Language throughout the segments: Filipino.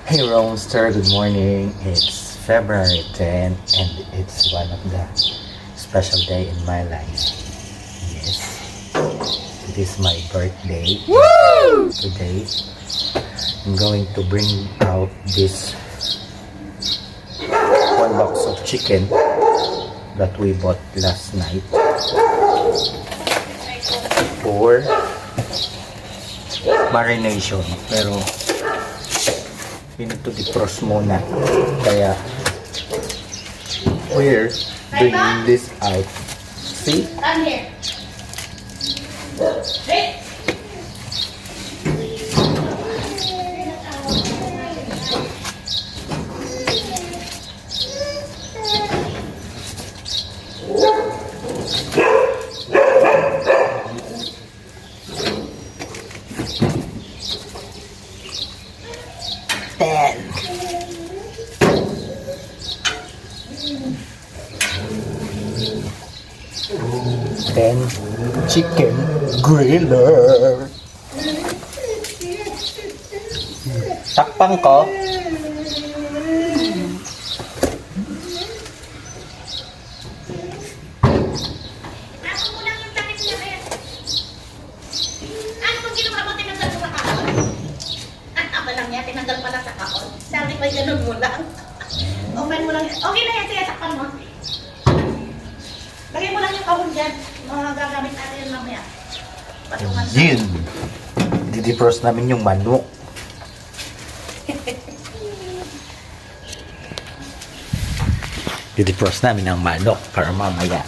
Hey Roamster, good morning. It's February 10 and it's one of the special day in my life. Yes, it is my birthday. Woo! Today, I'm going to bring out this one box of chicken that we bought last night for marination. Pero we need to defrost muna, kaya we're bringing this out. See? Come here. Wait. Then chicken griller. Takpan ko. Ako mo lang yung takip niya kaya. Ano kung ginawa mo tinanggal mo sa kahon? Ang tama lang niya, tinanggal pala sa kahon. Sabi ko, ganun mo lang. Open mo lang yan. Okay na yan, sige, takpan mo. Lagay mo lang yung kahon dyan. Mga gagamit natin yun mamaya. Patungan sa... Yun. Didefrost namin yung manok. Didefrost namin ang manok para mamaya.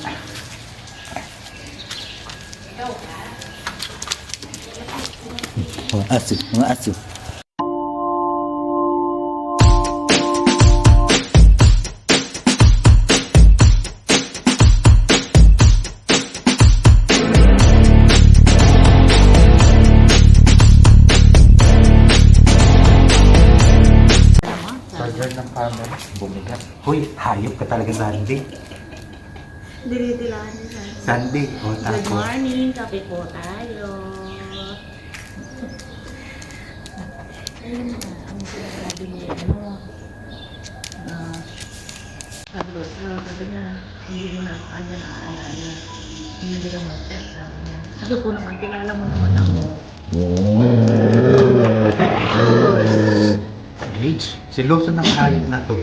Mga aso, mga aso. Charger ng camera, bumigat. Hoy, hayop ka talaga, Sandy. Dilidilaan niya. Sandy, o Good tapos. morning, kape po tayo. Ayun na, ang sinasabi niya, sabi niya, hindi mo na kanya na aalala. Hindi ka mag-test, sabi niya. Sabi ko naman, kilala mo naman ako. Gage, siloso ng hayop na to.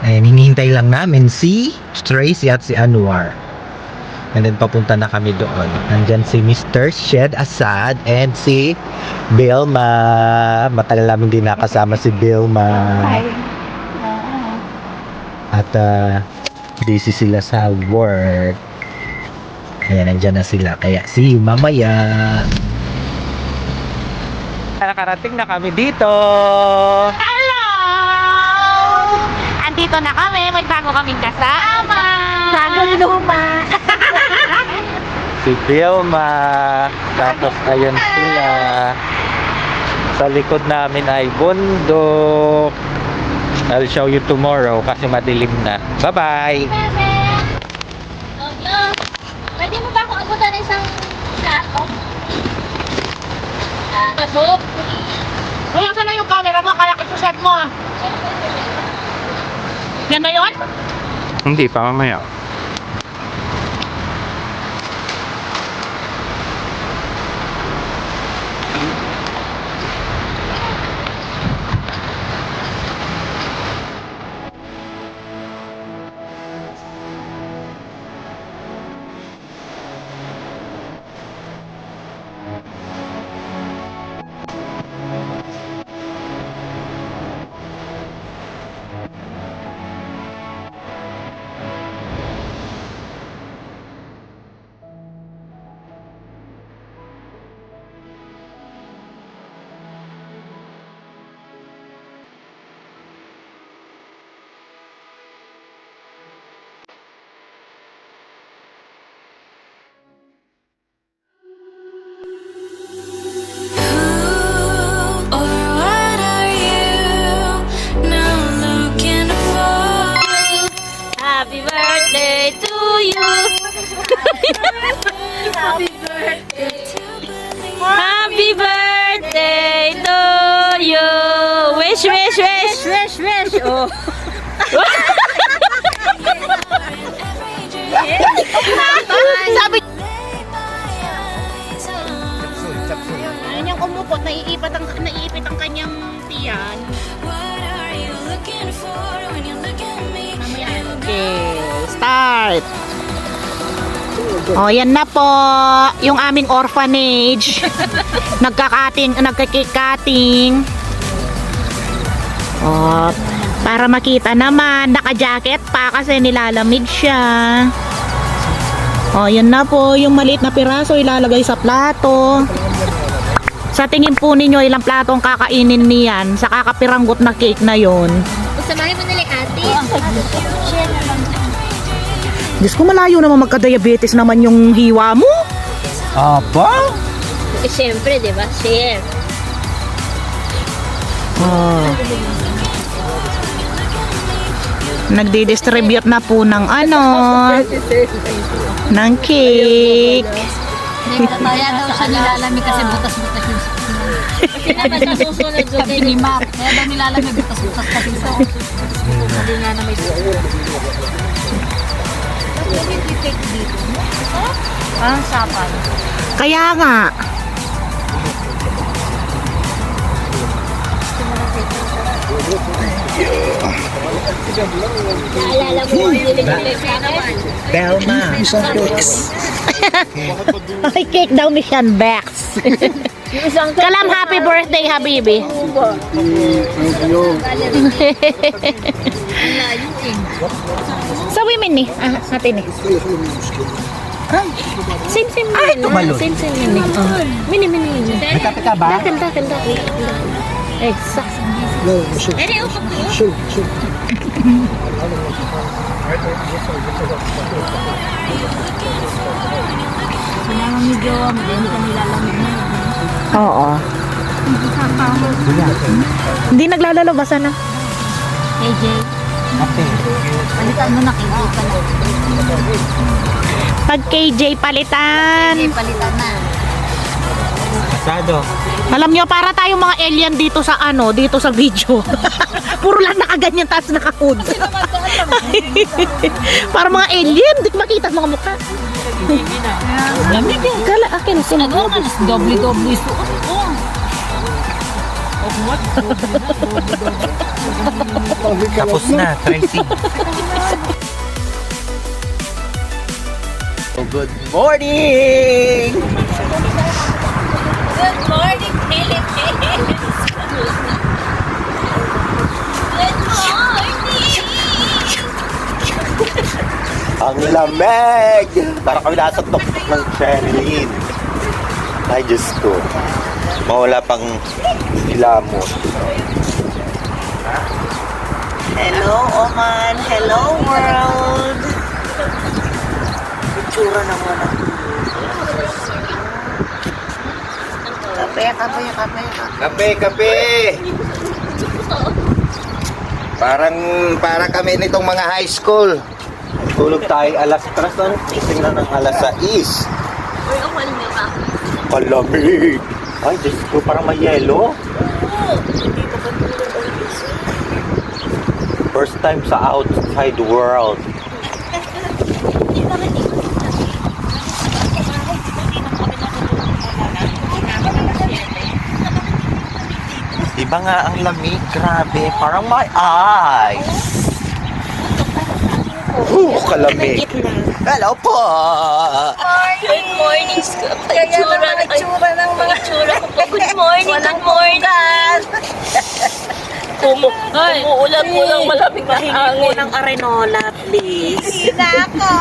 Ayan, hinihintay lang namin si Tracy at si Anwar. And then papunta na kami doon. Nandyan si Mr. Shed Asad and si Bilma. Matagal namin din nakasama si Bilma. At busy sila sa work. Ayan, nandyan na sila. Kaya see you mamaya. Nakarating na kami dito. Hello! Andito na kami, may bago kaming kasama. Bagong luma. Si Vilma. Tapos ayun sila. Sa likod namin ay bundok. I'll show you tomorrow kasi madilim na. Bye-bye! Bebe! Pwede mo ba ako abutan ng isang plato? Pasok? Kaya saan na yung camera mo? Kaya kisuset mo ah. Yan na yun? Hindi pa, mamaya. Sabi ayun yung umupot, naiipit ang kanyang tiyan. Mamaya, okay, start. Oh, yan na po yung aming orphanage. Nagkikikating. Oh, para makita naman, naka-jacket pa kasi nilalamig siya. Oh, yan na po yung maliit na piraso ilalagay sa plato. Sa tingin po ninyo ilang plato ang kakainin niyan sa kakapiranggot na cake na yon? Usamahin mo nila ate. Diyos ko, malayo naman magka-diabetes naman yung hiwa mo. Aba? Eh, siyempre, di ba? Share. Oh. Nagdi-distribute na po ng ng cake. Kaya daw siya nilalamig kasi butas-butas yung kasi naman nasusunod doon kay ni Mark. Kaya daw nilalamig butas-butas kasi so. Hindi nga na may ang sapan. Kaya nga. Naalala mo yung nilig-nilig ka naman. Belma. Ay, cake daw ni Sean Bex. Kalam, happy birthday, Habibi. Sa women ni. Natin ni. Same. Ay, tumalon. Same ni. Mini. May kape ka ba? Kanda. Exact. Ere, upo ko. Sinama mo jowa mo, hindi ka nilalamig na. Oo. Hindi naglalalabasan na. AJ, Kape. palitan mo na KJ pala. Pag KJ palitan. KJ palitan na. Asado. Alam nyo, para tayong mga alien dito sa dito sa video. Puro lang nakaganyan taas naka-hood. Para mga alien, di ko makita ang mga mukha. Lamig yan. Kala akin, Sinagawa ka na doble-doble suot ko. Tapos na, Tracy. Good morning! Good morning, Philippines! Good morning! Ang lamig! Para kami nasa tuktok ng Sherilyn. Ay, Diyos ko. Mawala pang ilamot. hello, Oman. Hello, world. Itsura naman ako. Kape! Para kami nitong mga high school. Tulog tayo alas 3, tingnan ng alas 6. Uy, ang malamig pa. Kalamig! Ay, Diyos ko, parang may yelo. First time sa outside world. Diba nga ang lamig? Grabe, parang my eyes. Kalamig. Hello po! Good morning, Scoop. Itsura ng mga itsura ko po. Good morning, good morning. Umuulan po ng malamig na hangin. ng arenola, please. Hindi na ako.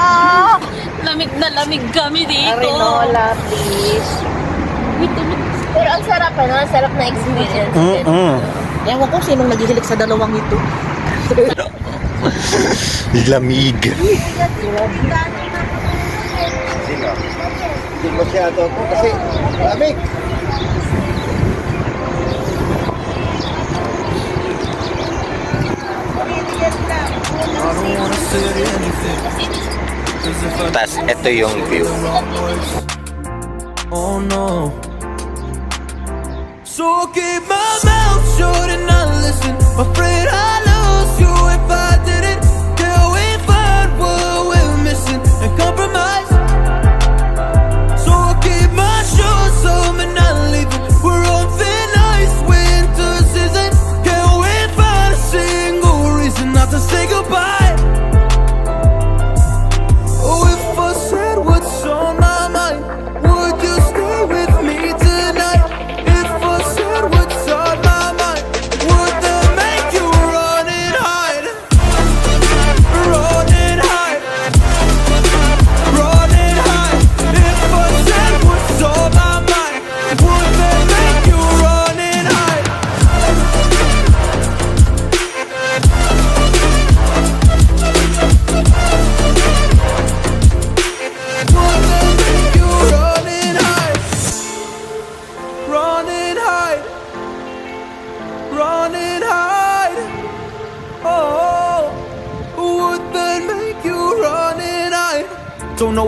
Lamig na lamig kami dito. Arenola, please. Pero ang sarap, ang sarap na experience. Ewan ko sinong naghihilig sa dalawang ito. Lamig. Hindi masyado ako kasi lamig. Tas ito yung view. Oh no. So keep my mouth shut and not listen. Afraid I lose you if I didn't. Till we find what we're missing and compromise.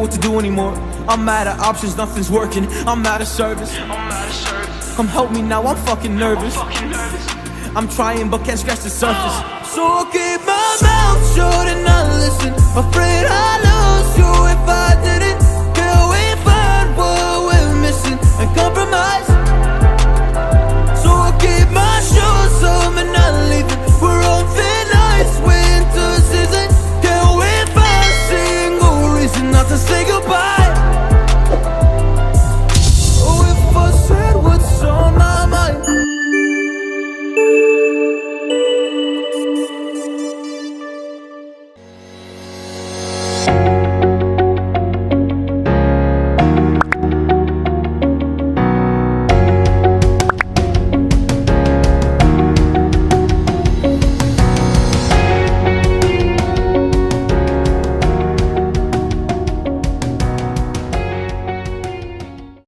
what to do anymore. I'm out of options, nothing's working. I'm out of service. Come help me now, I'm fucking nervous. I'm trying but can't scratch the surface. So I'll keep my mouth shut and not listen. Afraid I'll lose you if I